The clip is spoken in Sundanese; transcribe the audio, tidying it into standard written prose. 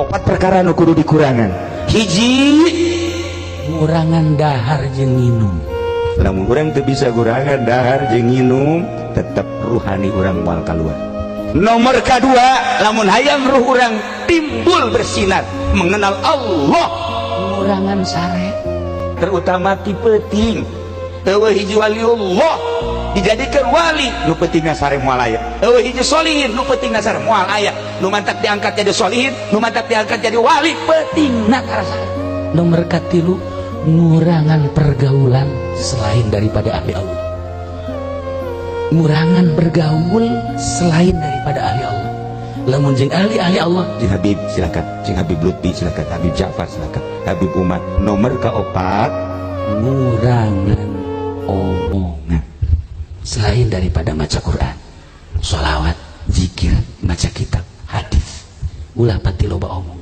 Opat perkara nu kudu dikurangan. Hiji, ngurangan dahar jeung nginum. lamun urang teu bisa kurangan dahar jeung nginum, tetep ruhani urang moal kaluar. Nomor kedua, lamun hayang ruh urang timbul bersinar mengenal Allah, Ngurangan sare. terutama ti peuting. Eueuh hiji waliullah dijadikan wali, nu peutingna sare moal aya. Eueuh hiji solihin, nu peutingna sare moal aya. Nu mantap diangkat jadi solihin, nu mantap diangkat jadi wali, peutingna karasa. Nomor katilu, ngurangan pergaulan selain daripada ahli Allah. Ngurangan bergaul selain daripada ahli Allah. Lamun jeung ahli Allah, Jeung Habib silakan, jeung Habib Lutfi silakan, Habib Ja'far silakan, Habib Umar. Nomor keempat, ngurangan omongan selain daripada maca Quran, sholawat, zikir, maca kitab, hadis. Ulah pati loba omong.